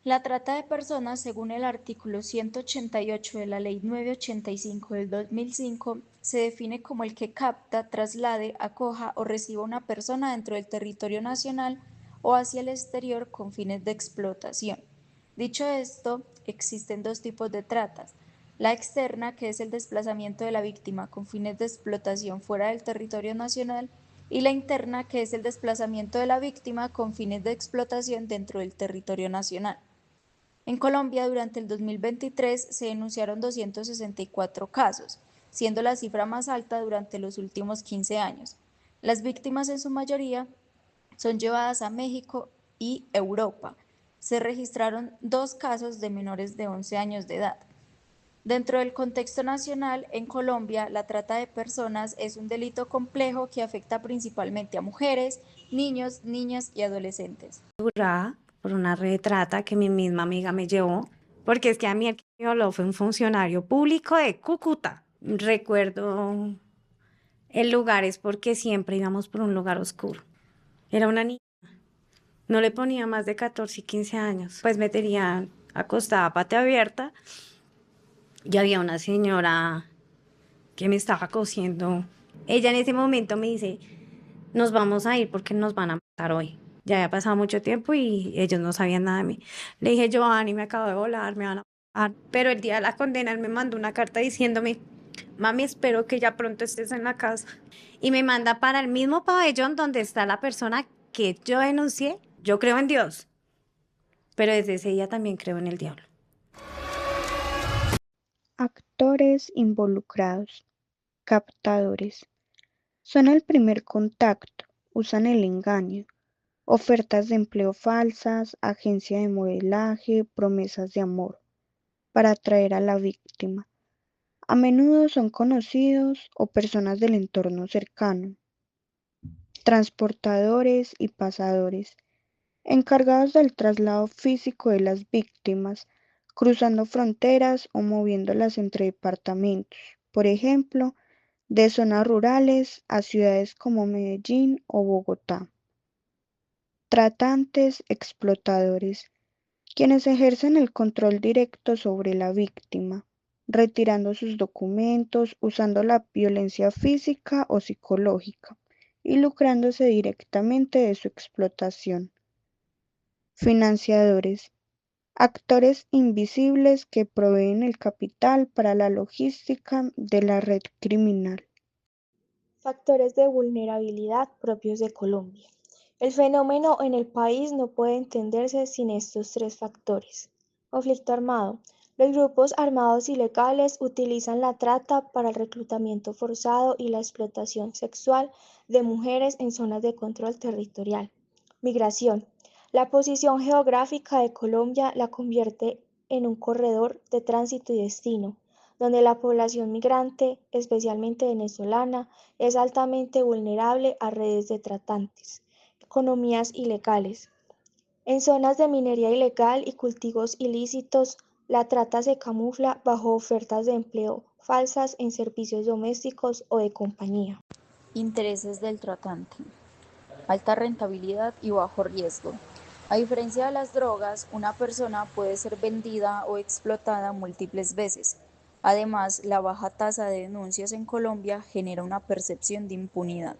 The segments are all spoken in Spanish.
La trata de personas, según el artículo 188 de la Ley 985 del 2005, se define como el que capta, traslade, acoja o reciba una persona dentro del territorio nacional o hacia el exterior con fines de explotación. Dicho esto, existen dos tipos de tratas. La externa, que es el desplazamiento de la víctima con fines de explotación fuera del territorio nacional, y la interna, que es el desplazamiento de la víctima con fines de explotación dentro del territorio nacional. En Colombia, durante el 2023, se denunciaron 264 casos, siendo la cifra más alta durante los últimos 15 años. Las víctimas, en su mayoría, son llevadas a México y Europa. Se registraron 2 casos de menores de 11 años de edad. Dentro del contexto nacional, en Colombia, la trata de personas es un delito complejo que afecta principalmente a mujeres, niños, niñas y adolescentes. Por una red de trata que mi misma amiga me llevó, porque es que a mí el que me violó fue un funcionario público de Cúcuta. Recuerdo el lugar es porque siempre íbamos por un lugar oscuro. Era una niña, no le ponía más de 14 y 15 años. Pues me tenían acostada a pata abierta y había una señora que me estaba cosiendo. Ella en ese momento me dice, nos vamos a ir porque nos van a matar hoy. Ya había pasado mucho tiempo y ellos no sabían nada de mí. Le dije, Giovanni, me acabo de volar, me van a matar. Pero el día de la condena él me mandó una carta diciéndome, mami, espero que ya pronto estés en la casa. Y me manda para el mismo pabellón donde está la persona que yo denuncié. Yo creo en Dios, pero desde ese día también creo en el diablo. Actores involucrados, captadores. Son el primer contacto, usan el engaño, ofertas de empleo falsas, agencia de modelaje, promesas de amor, para atraer a la víctima. A menudo son conocidos o personas del entorno cercano, transportadores y pasadores, encargados del traslado físico de las víctimas, cruzando fronteras o moviéndolas entre departamentos, por ejemplo, de zonas rurales a ciudades como Medellín o Bogotá. Tratantes explotadores, quienes ejercen el control directo sobre la víctima, retirando sus documentos, usando la violencia física o psicológica y lucrándose directamente de su explotación. Financiadores, actores invisibles que proveen el capital para la logística de la red criminal. Factores de vulnerabilidad propios de Colombia. El fenómeno en el país no puede entenderse sin estos tres factores. Conflicto armado. Los grupos armados ilegales utilizan la trata para el reclutamiento forzado y la explotación sexual de mujeres en zonas de control territorial. Migración. La posición geográfica de Colombia la convierte en un corredor de tránsito y destino, donde la población migrante, especialmente venezolana, es altamente vulnerable a redes de tratantes. Economías ilegales. En zonas de minería ilegal y cultivos ilícitos, la trata se camufla bajo ofertas de empleo falsas en servicios domésticos o de compañía. Intereses del tratante. Alta rentabilidad y bajo riesgo. A diferencia de las drogas, una persona puede ser vendida o explotada múltiples veces. Además, la baja tasa de denuncias en Colombia genera una percepción de impunidad.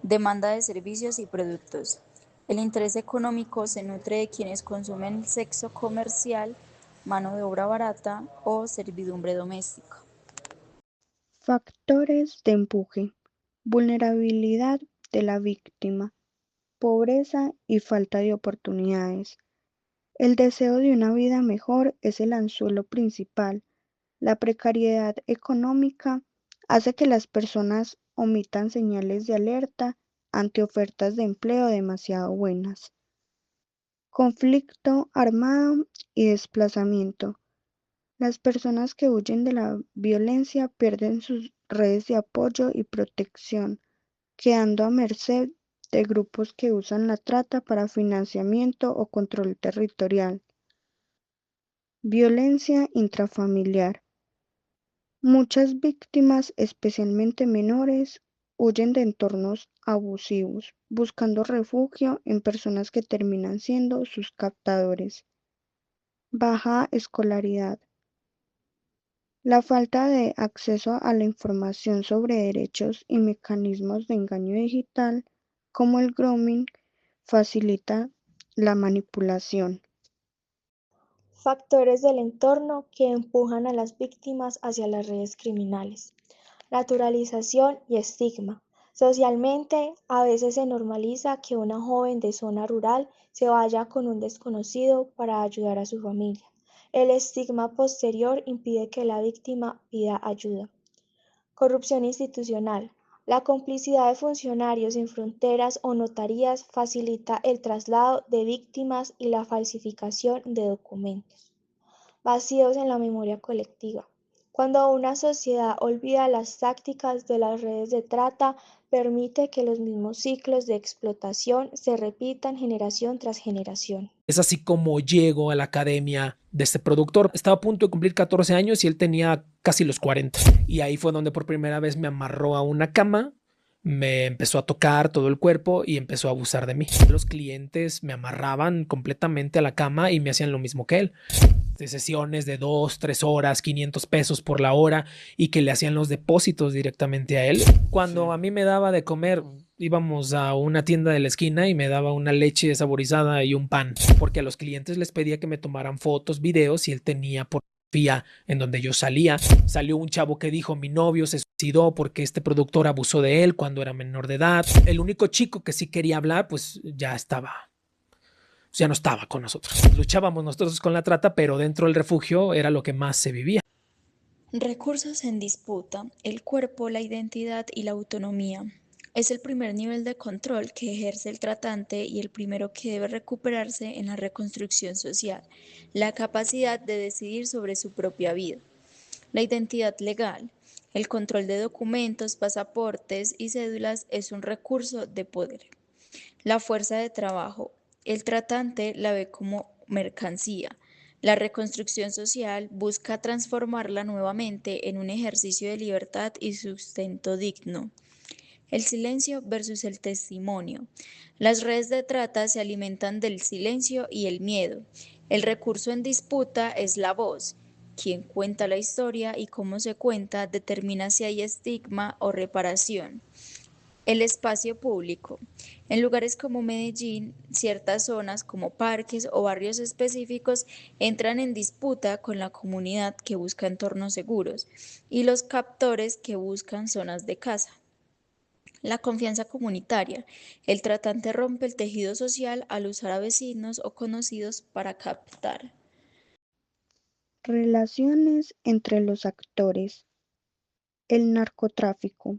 Demanda de servicios y productos. El interés económico se nutre de quienes consumen sexo comercial, mano de obra barata o servidumbre doméstica. Factores de empuje, vulnerabilidad de la víctima, pobreza y falta de oportunidades. El deseo de una vida mejor es el anzuelo principal. La precariedad económica hace que las personas omitan señales de alerta ante ofertas de empleo demasiado buenas. Conflicto armado y desplazamiento. Las personas que huyen de la violencia pierden sus redes de apoyo y protección, quedando a merced de grupos que usan la trata para financiamiento o control territorial. Violencia intrafamiliar. Muchas víctimas, especialmente menores, huyen de entornos abusivos, buscando refugio en personas que terminan siendo sus captadores. baja escolaridad. La falta de acceso a la información sobre derechos y mecanismos de engaño digital, como el grooming, facilita la manipulación. Factores del entorno que empujan a las víctimas hacia las redes criminales. Naturalización y estigma. Socialmente, a veces se normaliza que una joven de zona rural se vaya con un desconocido para ayudar a su familia. El estigma posterior impide que la víctima pida ayuda. Corrupción institucional. La complicidad de funcionarios sin fronteras o notarías facilita el traslado de víctimas y la falsificación de documentos. Vacíos en la memoria colectiva. Cuando una sociedad olvida las tácticas de las redes de trata, permite que los mismos ciclos de explotación se repitan generación tras generación. Es así como llego a la academia de este productor. Estaba a punto de cumplir 14 años y él tenía casi los 40. Y ahí fue donde por primera vez me amarró a una cama, me empezó a tocar todo el cuerpo y empezó a abusar de mí. Los clientes me amarraban completamente a la cama y me hacían lo mismo que él. De sesiones de 2, 3 horas, 500 pesos por la hora y que le hacían los depósitos directamente a él. Cuando a mí me daba de comer, íbamos a una tienda de la esquina y me daba una leche saborizada y un pan, porque a los clientes les pedía que me tomaran fotos, videos y él tenía pornografía en donde yo salía. Salió un chavo que dijo: mi novio se suicidó porque este productor abusó de él cuando era menor de edad. El único chico que sí quería hablar, pues ya no estaba con nosotros. Luchábamos nosotros con la trata, pero dentro del refugio era lo que más se vivía. Recursos en disputa: el cuerpo, la identidad y la autonomía. Es el primer nivel de control que ejerce el tratante y el primero que debe recuperarse en la reconstrucción social, la capacidad de decidir sobre su propia vida. La identidad legal. El control de documentos, pasaportes y cédulas es un recurso de poder. La fuerza de trabajo. El tratante la ve como mercancía. La reconstrucción social busca transformarla nuevamente en un ejercicio de libertad y sustento digno. El silencio versus el testimonio. Las redes de trata se alimentan del silencio y el miedo. El recurso en disputa es la voz. Quien cuenta la historia y cómo se cuenta determina si hay estigma o reparación. El espacio público. En lugares como Medellín, ciertas zonas como parques o barrios específicos entran en disputa con la comunidad que busca entornos seguros y los captores que buscan zonas de caza. La confianza comunitaria. El tratante rompe el tejido social al usar a vecinos o conocidos para captar. Relaciones entre los actores. El narcotráfico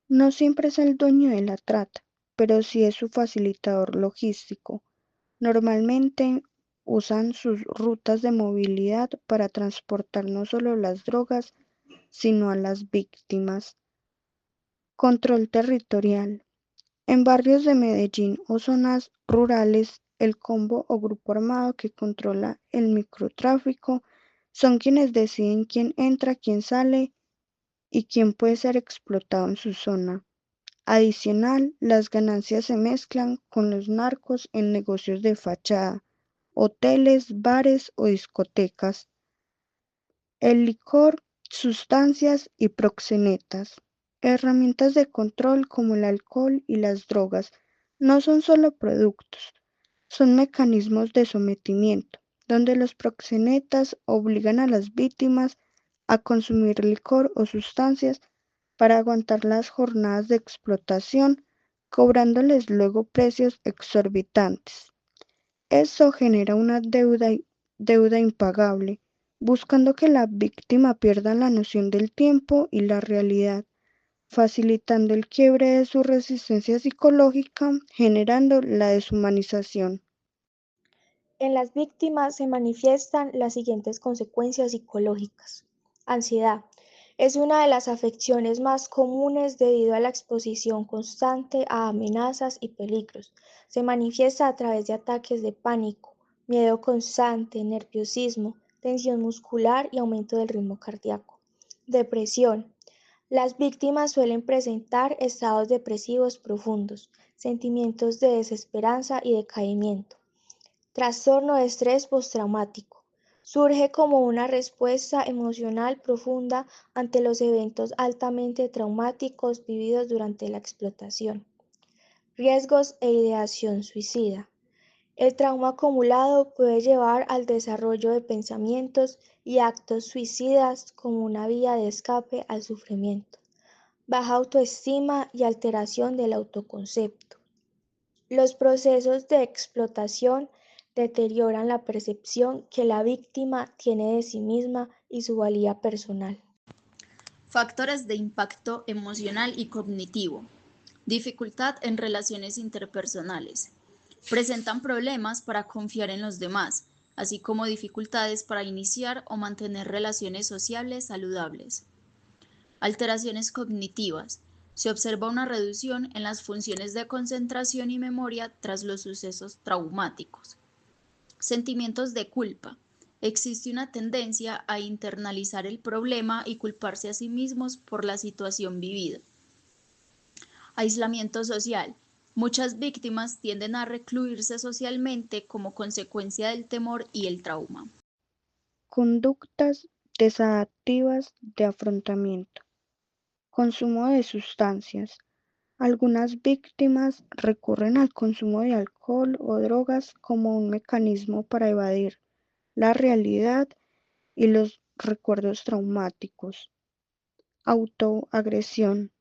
no siempre es el dueño de la trata, pero sí es su facilitador logístico. Normalmente usan sus rutas de movilidad para transportar no solo las drogas, sino a las víctimas. Control territorial. En barrios de Medellín o zonas rurales, el combo o grupo armado que controla el microtráfico son quienes deciden quién entra, quién sale y quién puede ser explotado en su zona. Adicional, las ganancias se mezclan con los narcos en negocios de fachada, hoteles, bares o discotecas. El licor, sustancias y proxenetas. Herramientas de control como el alcohol y las drogas no son solo productos, son mecanismos de sometimiento, donde los proxenetas obligan a las víctimas a consumir licor o sustancias para aguantar las jornadas de explotación, cobrándoles luego precios exorbitantes. Eso genera una deuda impagable, buscando que la víctima pierda la noción del tiempo y la realidad, facilitando el quiebre de su resistencia psicológica, generando la deshumanización. En las víctimas se manifiestan las siguientes consecuencias psicológicas. Ansiedad. Es una de las afecciones más comunes debido a la exposición constante a amenazas y peligros. Se manifiesta a través de ataques de pánico, miedo constante, nerviosismo, tensión muscular y aumento del ritmo cardíaco. Depresión. Las víctimas suelen presentar estados depresivos profundos, sentimientos de desesperanza y decaimiento. Trastorno de estrés postraumático. Surge como una respuesta emocional profunda ante los eventos altamente traumáticos vividos durante la explotación. Riesgos e ideación suicida. El trauma acumulado puede llevar al desarrollo de pensamientos y actos suicidas como una vía de escape al sufrimiento, baja autoestima y alteración del autoconcepto. Los procesos de explotación deterioran la percepción que la víctima tiene de sí misma y su valía personal. Factores de impacto emocional y cognitivo. Dificultad en relaciones interpersonales. Presentan problemas para confiar en los demás, así como dificultades para iniciar o mantener relaciones sociales saludables. Alteraciones cognitivas. Se observa una reducción en las funciones de concentración y memoria tras los sucesos traumáticos. Sentimientos de culpa. Existe una tendencia a internalizar el problema y culparse a sí mismos por la situación vivida. Aislamiento social. Muchas víctimas tienden a recluirse socialmente como consecuencia del temor y el trauma. Conductas desadaptativas de afrontamiento. Consumo de sustancias. Algunas víctimas recurren al consumo de alcohol o drogas como un mecanismo para evadir la realidad y los recuerdos traumáticos. Autoagresión.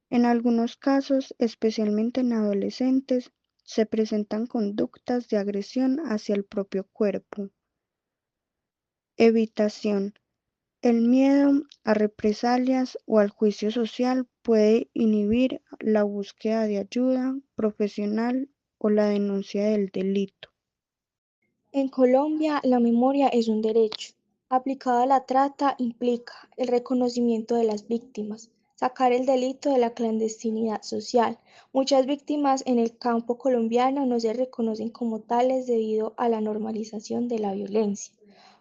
En algunos casos, especialmente en adolescentes, se presentan conductas de agresión hacia el propio cuerpo. Evitación. El miedo a represalias o al juicio social puede inhibir la búsqueda de ayuda profesional o la denuncia del delito. En Colombia, la memoria es un derecho. Aplicado a la trata implica el reconocimiento de las víctimas, sacar el delito de la clandestinidad social. Muchas víctimas en el campo colombiano no se reconocen como tales debido a la normalización de la violencia.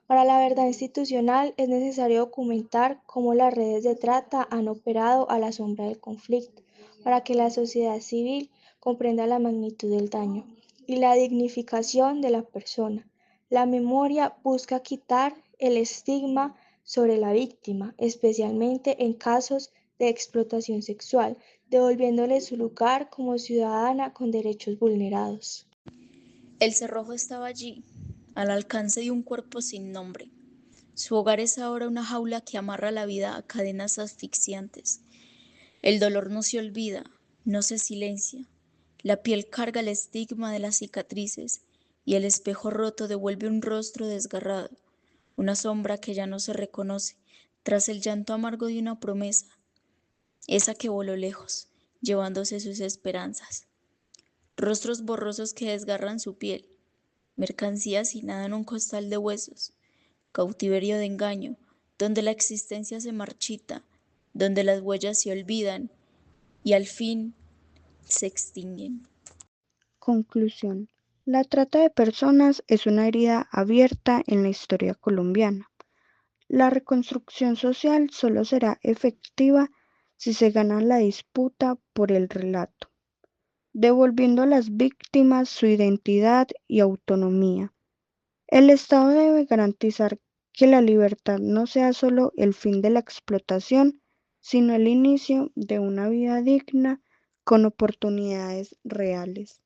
Para la verdad institucional es necesario documentar cómo las redes de trata han operado a la sombra del conflicto, para que la sociedad civil comprenda la magnitud del daño y la dignificación de la persona. La memoria busca quitar el estigma sobre la víctima, especialmente en casos de explotación sexual, devolviéndole su lugar como ciudadana con derechos vulnerados. El cerrojo estaba allí, al alcance de un cuerpo sin nombre. Su hogar es ahora una jaula que amarra la vida a cadenas asfixiantes. El dolor no se olvida, no se silencia. La piel carga el estigma de las cicatrices y el espejo roto devuelve un rostro desgarrado, una sombra que ya no se reconoce, tras el llanto amargo de una promesa, esa que voló lejos, llevándose sus esperanzas. Rostros borrosos que desgarran su piel, mercancía sin nada en un costal de huesos, cautiverio de engaño, donde la existencia se marchita, donde las huellas se olvidan y al fin se extinguen. Conclusión. La trata de personas es una herida abierta en la historia colombiana. La reconstrucción social solo será efectiva si se gana la disputa por el relato, devolviendo a las víctimas su identidad y autonomía. El Estado debe garantizar que la libertad no sea solo el fin de la explotación, sino el inicio de una vida digna con oportunidades reales.